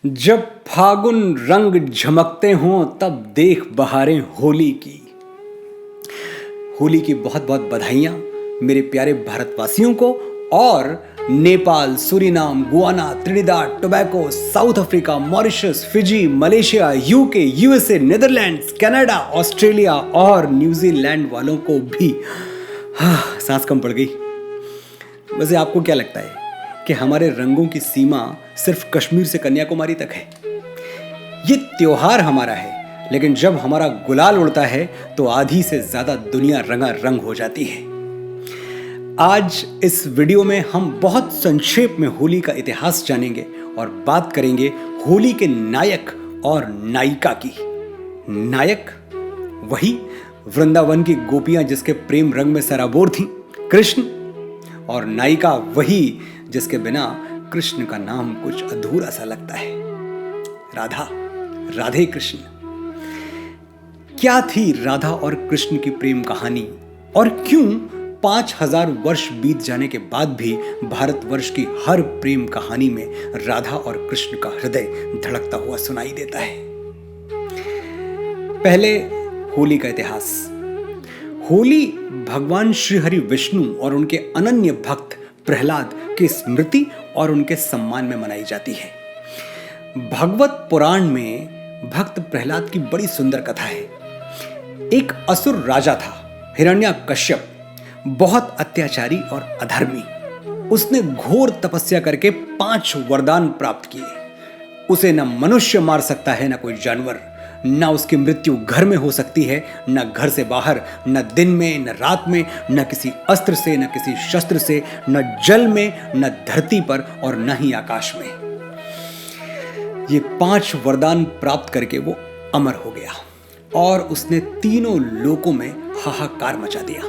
जब फागुन रंग झमकते हों तब देख बहारें होली की। होली की बहुत बहुत बधाइयाँ मेरे प्यारे भारतवासियों को और Nepal, Suriname, Guana, Trinidad, tobacco, south Africa, Mauritius, Fiji, Malaysia, UK, USA, Netherlands, Canada, Australia और न्यूजीलैंड वालों को भी सांस कम पड़ गई। वैसे आपको क्या लगता है कि हमारे रंगों की सीमा सिर्फ कश्मीर से कन्याकुमारी तक है? ये त्योहार हमारा है, लेकिन जब हमारा गुलाल उड़ता है तो आधी से ज्यादा दुनिया रंगा रंग हो जाती है। आज इस वीडियो में हम बहुत संक्षेप में होली का इतिहास जानेंगे और बात करेंगे होली के नायक और नायिका की। नायक वही वृंदावन की गोपियां जिसके प्रेम रंग में सराबोर थीं, कृष्ण, और नायिका वही जिसके बिना कृष्ण का नाम कुछ अधूरा सा लगता है, राधा, राधे कृष्ण। क्या थी राधा और कृष्ण की प्रेम कहानी और क्यों 5000 वर्ष बीत जाने के बाद भी भारतवर्ष की हर प्रेम कहानी में राधा और कृष्ण का हृदय धड़कता हुआ सुनाई देता है? पहले होली का इतिहास। होली भगवान श्री हरि विष्णु और उनके अनन्य भक्त प्रहलाद की स्मृति और उनके सम्मान में मनाई जाती है। भागवत पुराण में भक्त प्रहलाद की बड़ी सुंदर कथा है। एक असुर राजा था, हिरण्यकश्यप, बहुत अत्याचारी और अधर्मी। उसने घोर तपस्या करके 5 वरदान प्राप्त किए। उसे न मनुष्य मार सकता है, न कोई जानवर, न उसकी मृत्यु घर में हो सकती है, न घर से बाहर, न दिन में, न रात में, न किसी अस्त्र से, न किसी शस्त्र से, न जल में, न धरती पर और न ही आकाश में। ये 5 वरदान प्राप्त करके वो अमर हो गया और उसने तीनों लोकों में हाहाकार मचा दिया।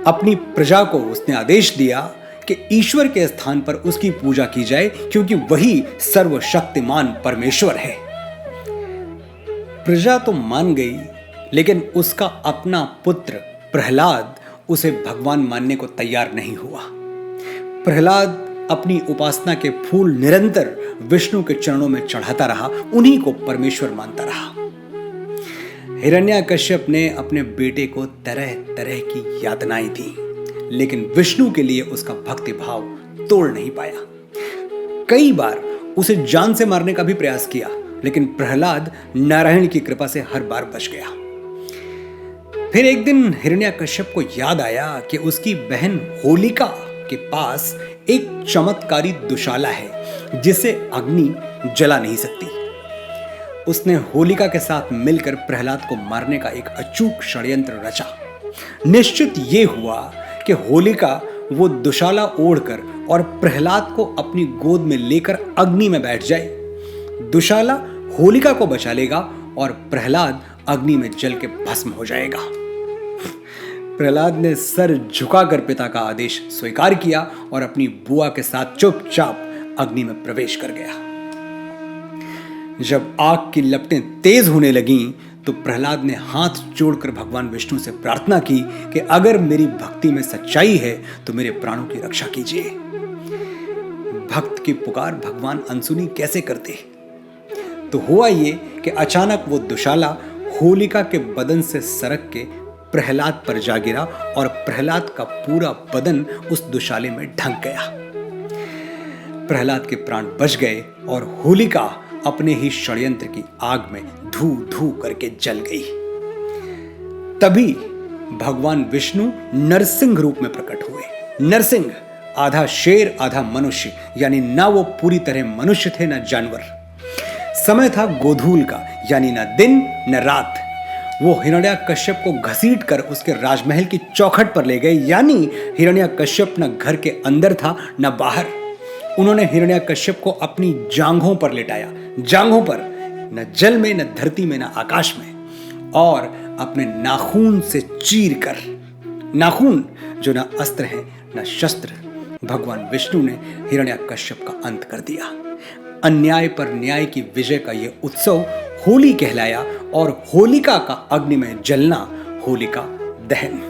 अपनी प्रजा को उसने आदेश दिया कि ईश्वर के स्थान पर उसकी पूजा की जाए, क्योंकि वही सर्वशक्तिमान परमेश्वर है। प्रजा तो मान गई, लेकिन उसका अपना पुत्र प्रहलाद उसे भगवान मानने को तैयार नहीं हुआ। प्रहलाद अपनी उपासना के फूल निरंतर विष्णु के चरणों में चढ़ाता रहा, उन्हीं को परमेश्वर मानता रहा। हिरण्यकश्यप ने अपने बेटे को तरह तरह की यातनाएं दी, लेकिन विष्णु के लिए उसका भक्ति भाव तोड़ नहीं पाया। कई बार उसे जान से मारने का भी प्रयास किया, लेकिन प्रहलाद नारायण की कृपा से हर बार बच गया। फिर एक दिन हिरण्यकश्यप को याद आया कि उसकी बहन होलिका के पास एक चमत्कारी दुशाला है जिसे अग्नि जला नहीं सकती। उसने होलिका के साथ मिलकर प्रहलाद को मारने का एक अचूक षड्यंत्र रचा। निश्चित ये हुआ कि होलिका वो दुशाला ओढ़कर और प्रहलाद को अपनी गोद में लेकर अग्नि में बैठ जाए। दुशाला होलिका को बचा लेगा और प्रहलाद अग्नि में जल के भस्म हो जाएगा। प्रहलाद ने सर झुकाकर पिता का आदेश स्वीकार किया और अपनी बुआ के साथ चुपचाप अग्नि में प्रवेश कर गया। जब आग की लपटें तेज होने लगीं, तो प्रहलाद ने हाथ जोड़कर भगवान विष्णु से प्रार्थना की कि अगर मेरी भक्ति में सच्चाई है तो मेरे प्राणों की रक्षा कीजिए। भक्त की पुकार भगवान अनसुनी कैसे करते? तो हुआ ये कि अचानक वो दुशाला होलिका के बदन से सरक के प्रहलाद पर जा गिरा और प्रहलाद का पूरा बदन उस दुशाले में ढंक गया। प्रहलाद के प्राण बच गए और होलिका अपने ही षड्यंत्र की आग में धू धू करके जल गई। तभी भगवान विष्णु नरसिंह रूप में प्रकट हुए। नरसिंह आधा शेर आधा मनुष्य, यानी ना वो पूरी तरह मनुष्य थे ना जानवर। समय था गोधूल का, यानी ना दिन न रात। वो हिरण्यकश्यप को घसीट कर उसके राजमहल की चौखट पर ले गए, यानी हिरण्यकश्यप न घर के अंदर था न बाहर। उन्होंने हिरण्यकश्यप को अपनी जांघों पर लेटाया, जांघों पर, न जल में, न धरती में, न आकाश में, और अपने नाखून से चीर कर, नाखून जो न अस्त्र है न शस्त्र, भगवान विष्णु ने हिरण्यकश्यप का अंत कर दिया। अन्याय पर न्याय की विजय का यह उत्सव होली कहलाया और होलिका का अग्नि में जलना होलिका दहन।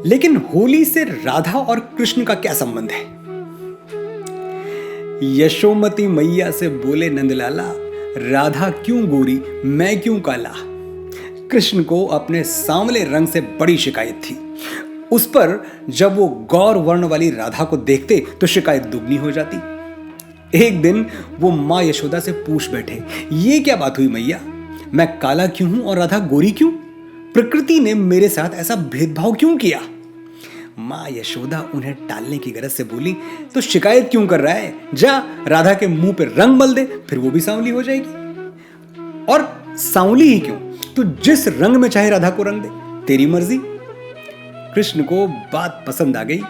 लेकिन होली से राधा और कृष्ण का क्या संबंध है? यशोमती मैया से बोले नंदलाला, राधा क्यों गोरी मैं क्यों काला। कृष्ण को अपने सांवले रंग से बड़ी शिकायत थी। उस पर जब वो गौर वर्ण वाली राधा को देखते तो शिकायत दुगनी हो जाती। एक दिन वो माँ यशोदा से पूछ बैठे, ये क्या बात हुई मैया, मैं काला क्यों हूं और राधा गोरी क्यों? प्रकृति ने मेरे साथ ऐसा भेदभाव क्यों किया? माँ यशोदा उन्हें टालने की गरज से बोली, तो शिकायत क्यों कर रहा है, जा राधा के मुंह पे रंग मल दे, फिर वो भी सांवली हो जाएगी। और सांवली ही क्यों, तो जिस रंग में चाहे राधा को रंग दे, तेरी मर्जी। कृष्ण को बात पसंद आ गई।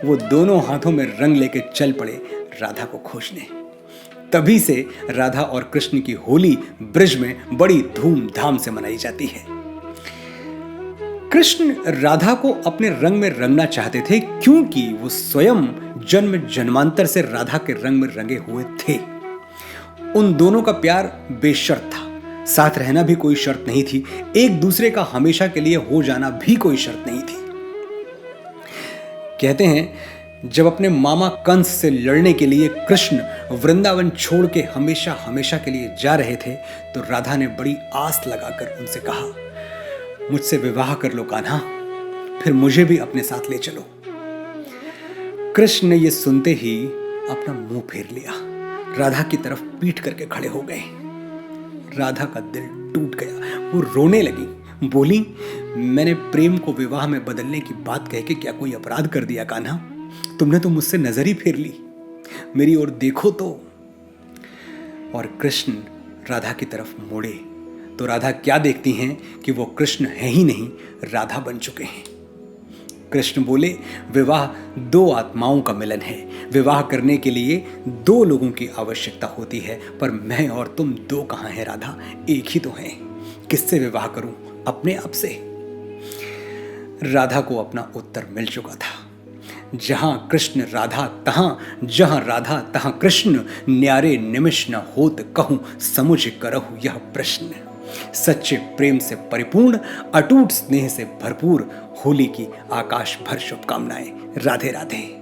वो दोनों हाथों में रंग लेके चल पड़े राधा को खोजने। तभी से राधा और कृष्ण की होली ब्रज में बड़ी धूमधाम से मनाई जाती है। कृष्ण राधा को अपने रंग में रंगना चाहते थे क्योंकि वो स्वयं जन्म जन्मांतर से राधा के रंग में रंगे हुए थे। उन दोनों का प्यार बेशर्त था, साथ रहना भी कोई शर्त नहीं थी, एक दूसरे का हमेशा के लिए हो जाना भी कोई शर्त नहीं थी। कहते हैं जब अपने मामा कंस से लड़ने के लिए कृष्ण वृंदावन छोड़ के हमेशा हमेशा के लिए जा रहे थे तो राधा ने बड़ी आस लगाकर उनसे कहा, मुझसे विवाह कर लो कान्हा, फिर मुझे भी अपने साथ ले चलो। कृष्ण ने यह सुनते ही अपना मुंह फेर लिया, राधा की तरफ पीट करके खड़े हो गए। राधा का दिल टूट गया, वो रोने लगी, बोली, मैंने प्रेम को विवाह में बदलने की बात कह के क्या कोई अपराध कर दिया कान्हा? तुमने तो मुझसे नजर ही फेर ली, मेरी ओर देखो तो। और कृष्ण राधा की तरफ मुड़े तो राधा क्या देखती हैं कि वो कृष्ण है ही नहीं, राधा बन चुके हैं। कृष्ण बोले, विवाह दो आत्माओं का मिलन है, विवाह करने के लिए दो लोगों की आवश्यकता होती है, पर मैं और तुम दो कहाँ हैं राधा, एक ही तो हैं। किससे विवाह करूं, अपने आप से? राधा को अपना उत्तर मिल चुका था। जहां कृष्ण राधा तहां, जहां राधा तहां कृष्ण, न्यारे निमिष न होत कहूं, समुझ करहु यह प्रश्न। सच्चे प्रेम से परिपूर्ण, अटूट स्नेह से भरपूर होली की आकाश भर शुभकामनाएं। राधे राधे।